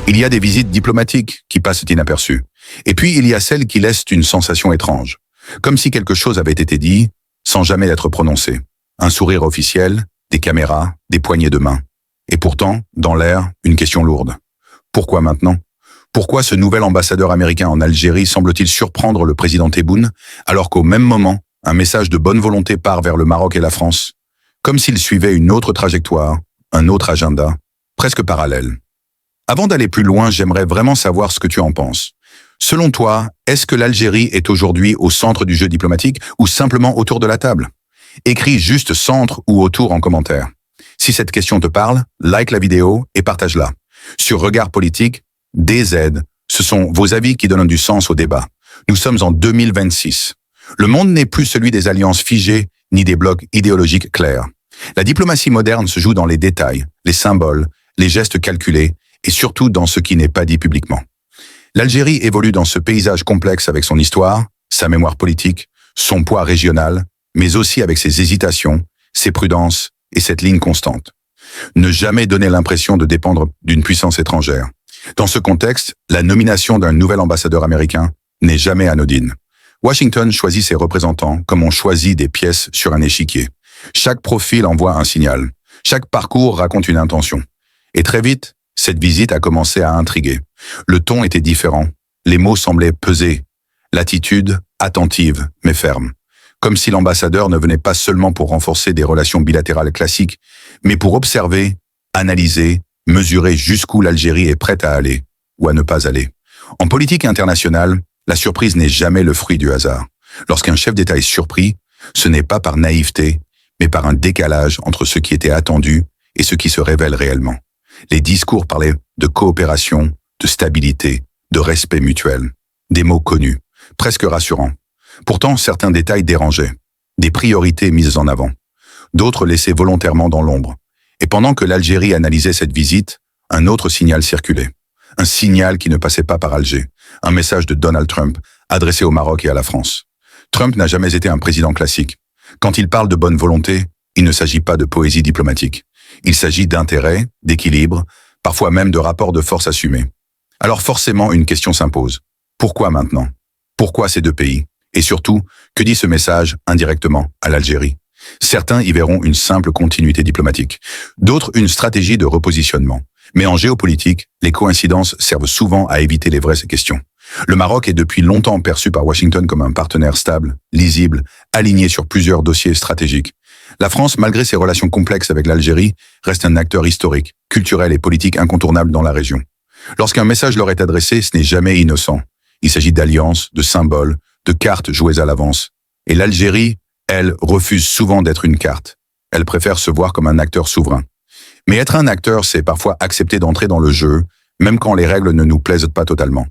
Il y a des visites diplomatiques qui passent inaperçues. Et puis, il y a celles qui laissent une sensation étrange. Comme si quelque chose avait été dit, sans jamais être prononcé. Un sourire officiel, des caméras, des poignées de main. Et pourtant, dans l'air, une question lourde. Pourquoi maintenant? Pourquoi ce nouvel ambassadeur américain en Algérie semble-t-il surprendre le président Tebboune, alors qu'au même moment, un message de bonne volonté part vers le Maroc et la France, comme s'il suivait une autre trajectoire, un autre agenda, presque parallèle. Avant d'aller plus loin, j'aimerais vraiment savoir ce que tu en penses. Selon toi, est-ce que l'Algérie est aujourd'hui au centre du jeu diplomatique ou simplement autour de la table? Écris juste centre ou autour en commentaire. Si cette question te parle, like la vidéo et partage-la. Sur Regard Politique, DZ, ce sont vos avis qui donnent du sens au débat. Nous sommes en 2026. Le monde n'est plus celui des alliances figées ni des blocs idéologiques clairs. La diplomatie moderne se joue dans les détails, les symboles, les gestes calculés et surtout dans ce qui n'est pas dit publiquement. L'Algérie évolue dans ce paysage complexe avec son histoire, sa mémoire politique, son poids régional, mais aussi avec ses hésitations, ses prudences et cette ligne constante. Ne jamais donner l'impression de dépendre d'une puissance étrangère. Dans ce contexte, la nomination d'un nouvel ambassadeur américain n'est jamais anodine. Washington choisit ses représentants comme on choisit des pièces sur un échiquier. Chaque profil envoie un signal. Chaque parcours raconte une intention. Et très vite, cette visite a commencé à intriguer. Le ton était différent. Les mots semblaient peser. L'attitude, attentive, mais ferme. Comme si l'ambassadeur ne venait pas seulement pour renforcer des relations bilatérales classiques, mais pour observer, analyser, mesurer jusqu'où l'Algérie est prête à aller, ou à ne pas aller. En politique internationale, la surprise n'est jamais le fruit du hasard. Lorsqu'un chef d'État est surpris, ce n'est pas par naïveté, mais par un décalage entre ce qui était attendu et ce qui se révèle réellement. Les discours parlaient de coopération, de stabilité, de respect mutuel. Des mots connus, presque rassurants. Pourtant, certains détails dérangeaient. Des priorités mises en avant. D'autres laissées volontairement dans l'ombre. Et pendant que l'Algérie analysait cette visite, un autre signal circulait. Un signal qui ne passait pas par Alger. Un message de Donald Trump, adressé au Maroc et à la France. Trump n'a jamais été un président classique. Quand il parle de bonne volonté, il ne s'agit pas de poésie diplomatique. Il s'agit d'intérêt, d'équilibre, parfois même de rapports de force assumés. Alors forcément, une question s'impose. Pourquoi maintenant? Pourquoi ces deux pays? Et surtout, que dit ce message indirectement à l'Algérie? Certains y verront une simple continuité diplomatique, d'autres une stratégie de repositionnement. Mais en géopolitique, les coïncidences servent souvent à éviter les vraies questions. Le Maroc est depuis longtemps perçu par Washington comme un partenaire stable, lisible, aligné sur plusieurs dossiers stratégiques. La France, malgré ses relations complexes avec l'Algérie, reste un acteur historique, culturel et politique incontournable dans la région. Lorsqu'un message leur est adressé, ce n'est jamais innocent. Il s'agit d'alliances, de symboles, de cartes jouées à l'avance. Et l'Algérie, elle, refuse souvent d'être une carte. Elle préfère se voir comme un acteur souverain. Mais être un acteur, c'est parfois accepter d'entrer dans le jeu, même quand les règles ne nous plaisent pas totalement.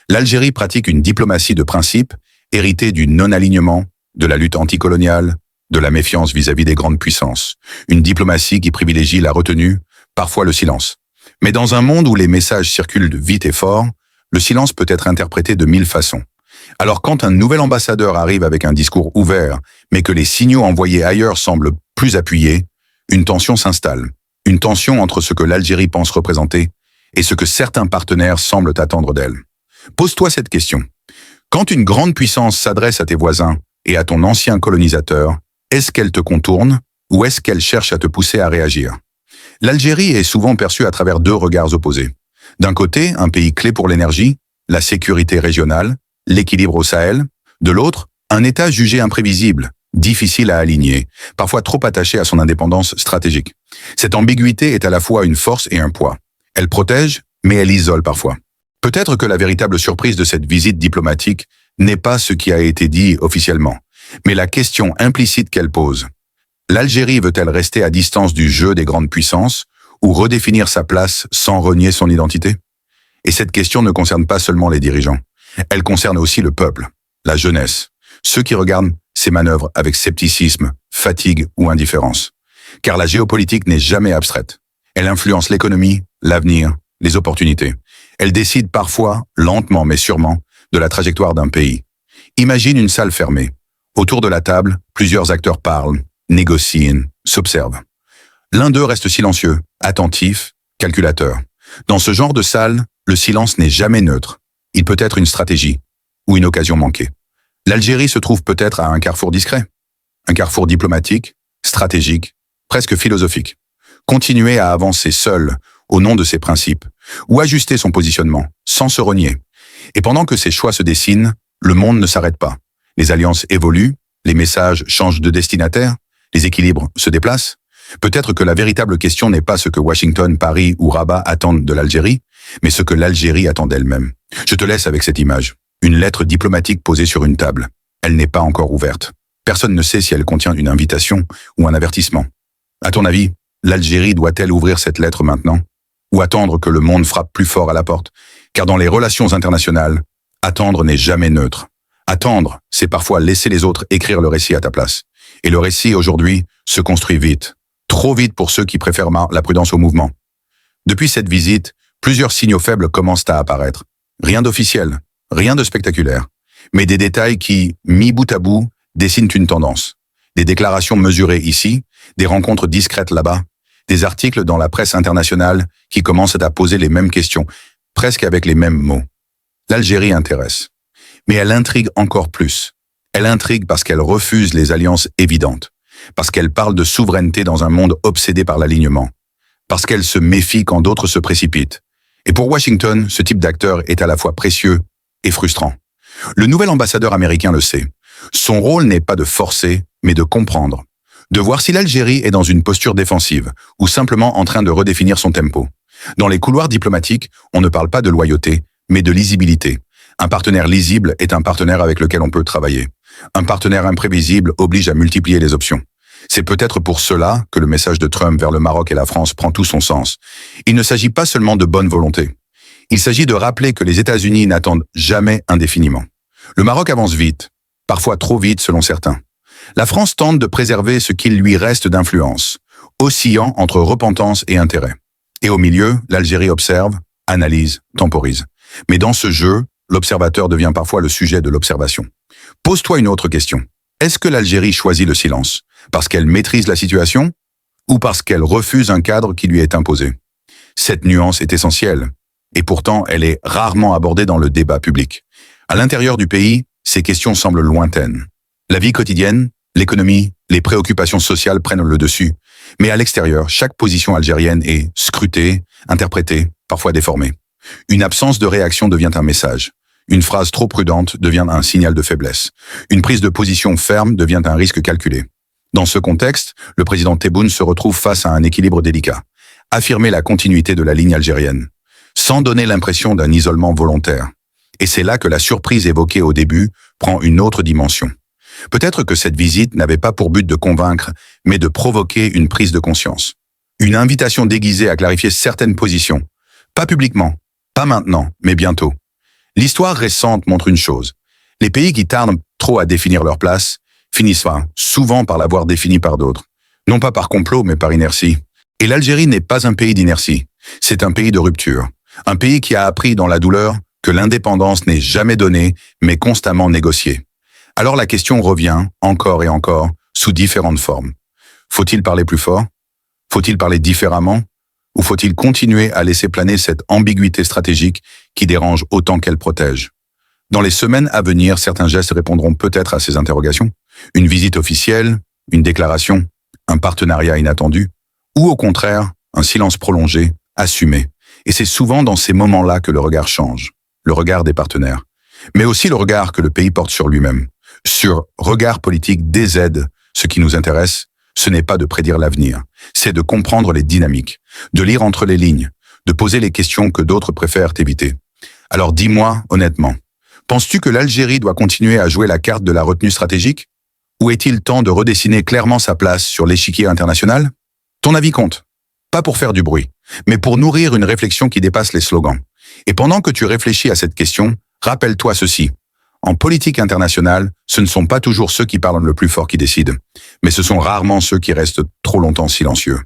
L'Algérie pratique une diplomatie de principe, héritée du non-alignement, de la lutte anticoloniale, de la méfiance vis-à-vis des grandes puissances. Une diplomatie qui privilégie la retenue, parfois le silence. Mais dans un monde où les messages circulent vite et fort, le silence peut être interprété de 1000 façons. Alors quand un nouvel ambassadeur arrive avec un discours ouvert, mais que les signaux envoyés ailleurs semblent plus appuyés, une tension s'installe. Une tension entre ce que l'Algérie pense représenter et ce que certains partenaires semblent attendre d'elle. Pose-toi cette question. Quand une grande puissance s'adresse à tes voisins et à ton ancien colonisateur, est-ce qu'elle te contourne ou est-ce qu'elle cherche à te pousser à réagir? L'Algérie est souvent perçue à travers deux regards opposés. D'un côté, un pays clé pour l'énergie, la sécurité régionale, l'équilibre au Sahel. De l'autre, un État jugé imprévisible, difficile à aligner, parfois trop attaché à son indépendance stratégique. Cette ambiguïté est à la fois une force et un poids. Elle protège, mais elle isole parfois. Peut-être que la véritable surprise de cette visite diplomatique n'est pas ce qui a été dit officiellement, mais la question implicite qu'elle pose. L'Algérie veut-elle rester à distance du jeu des grandes puissances ou redéfinir sa place sans renier son identité? Et cette question ne concerne pas seulement les dirigeants. Elle concerne aussi le peuple, la jeunesse, ceux qui regardent ces manœuvres avec scepticisme, fatigue ou indifférence. Car la géopolitique n'est jamais abstraite. Elle influence l'économie, l'avenir, les opportunités. Elle décide parfois, lentement mais sûrement, de la trajectoire d'un pays. Imagine une salle fermée. Autour de la table, plusieurs acteurs parlent, négocient, s'observent. L'un d'eux reste silencieux, attentif, calculateur. Dans ce genre de salle, le silence n'est jamais neutre. Il peut être une stratégie ou une occasion manquée. L'Algérie se trouve peut-être à un carrefour discret. Un carrefour diplomatique, stratégique, presque philosophique. Continuer à avancer seul au nom de ses principes ou ajuster son positionnement sans se renier. Et pendant que ces choix se dessinent, le monde ne s'arrête pas. Les alliances évoluent, les messages changent de destinataire, les équilibres se déplacent. Peut-être que la véritable question n'est pas ce que Washington, Paris ou Rabat attendent de l'Algérie, mais ce que l'Algérie attend d'elle-même. Je te laisse avec cette image. Une lettre diplomatique posée sur une table. Elle n'est pas encore ouverte. Personne ne sait si elle contient une invitation ou un avertissement. À ton avis, l'Algérie doit-elle ouvrir cette lettre maintenant? Ou attendre que le monde frappe plus fort à la porte? Car dans les relations internationales, attendre n'est jamais neutre. Attendre, c'est parfois laisser les autres écrire le récit à ta place. Et le récit, aujourd'hui, se construit vite. Trop vite pour ceux qui préfèrent la prudence au mouvement. Depuis cette visite, plusieurs signaux faibles commencent à apparaître. Rien d'officiel, rien de spectaculaire, mais des détails qui, mis bout à bout, dessinent une tendance. Des déclarations mesurées ici, des rencontres discrètes là-bas, des articles dans la presse internationale qui commencent à poser les mêmes questions, presque avec les mêmes mots. L'Algérie intéresse. Mais elle intrigue encore plus. Elle intrigue parce qu'elle refuse les alliances évidentes, parce qu'elle parle de souveraineté dans un monde obsédé par l'alignement, parce qu'elle se méfie quand d'autres se précipitent. Et pour Washington, ce type d'acteur est à la fois précieux et frustrant. Le nouvel ambassadeur américain le sait. Son rôle n'est pas de forcer, mais de comprendre. De voir si l'Algérie est dans une posture défensive ou simplement en train de redéfinir son tempo. Dans les couloirs diplomatiques, on ne parle pas de loyauté, mais de lisibilité. Un partenaire lisible est un partenaire avec lequel on peut travailler. Un partenaire imprévisible oblige à multiplier les options. C'est peut-être pour cela que le message de Trump vers le Maroc et la France prend tout son sens. Il ne s'agit pas seulement de bonne volonté. Il s'agit de rappeler que les États-Unis n'attendent jamais indéfiniment. Le Maroc avance vite, parfois trop vite selon certains. La France tente de préserver ce qu'il lui reste d'influence, oscillant entre repentance et intérêt. Et au milieu, l'Algérie observe, analyse, temporise. Mais dans ce jeu, l'observateur devient parfois le sujet de l'observation. Pose-toi une autre question. Est-ce que l'Algérie choisit le silence parce qu'elle maîtrise la situation ou parce qu'elle refuse un cadre qui lui est imposé? Cette nuance est essentielle et pourtant elle est rarement abordée dans le débat public. À l'intérieur du pays, ces questions semblent lointaines. La vie quotidienne, l'économie, les préoccupations sociales prennent le dessus. Mais à l'extérieur, chaque position algérienne est scrutée, interprétée, parfois déformée. Une absence de réaction devient un message. Une phrase trop prudente devient un signal de faiblesse. Une prise de position ferme devient un risque calculé. Dans ce contexte, le président Tebboune se retrouve face à un équilibre délicat. Affirmer la continuité de la ligne algérienne, sans donner l'impression d'un isolement volontaire. Et c'est là que la surprise évoquée au début prend une autre dimension. Peut-être que cette visite n'avait pas pour but de convaincre, mais de provoquer une prise de conscience. Une invitation déguisée à clarifier certaines positions. Pas publiquement, pas maintenant, mais bientôt. L'histoire récente montre une chose. Les pays qui tardent trop à définir leur place finissent souvent par l'avoir définie par d'autres. Non pas par complot, mais par inertie. Et l'Algérie n'est pas un pays d'inertie. C'est un pays de rupture. Un pays qui a appris dans la douleur que l'indépendance n'est jamais donnée, mais constamment négociée. Alors la question revient, encore et encore, sous différentes formes. Faut-il parler plus fort? Faut-il parler différemment? Ou faut-il continuer à laisser planer cette ambiguïté stratégique qui dérange autant qu'elle protège? Dans les semaines à venir, certains gestes répondront peut-être à ces interrogations. Une visite officielle, une déclaration, un partenariat inattendu, ou au contraire, un silence prolongé, assumé. Et c'est souvent dans ces moments-là que le regard change, le regard des partenaires, mais aussi le regard que le pays porte sur lui-même. Sur regard politique DZ, ce qui nous intéresse, ce n'est pas de prédire l'avenir, c'est de comprendre les dynamiques, de lire entre les lignes, de poser les questions que d'autres préfèrent éviter. Alors dis-moi honnêtement, penses-tu que l'Algérie doit continuer à jouer la carte de la retenue stratégique? Ou est-il temps de redessiner clairement sa place sur l'échiquier international? Ton avis compte. Pas pour faire du bruit, mais pour nourrir une réflexion qui dépasse les slogans. Et pendant que tu réfléchis à cette question, rappelle-toi ceci. En politique internationale, ce ne sont pas toujours ceux qui parlent le plus fort qui décident, mais ce sont rarement ceux qui restent trop longtemps silencieux.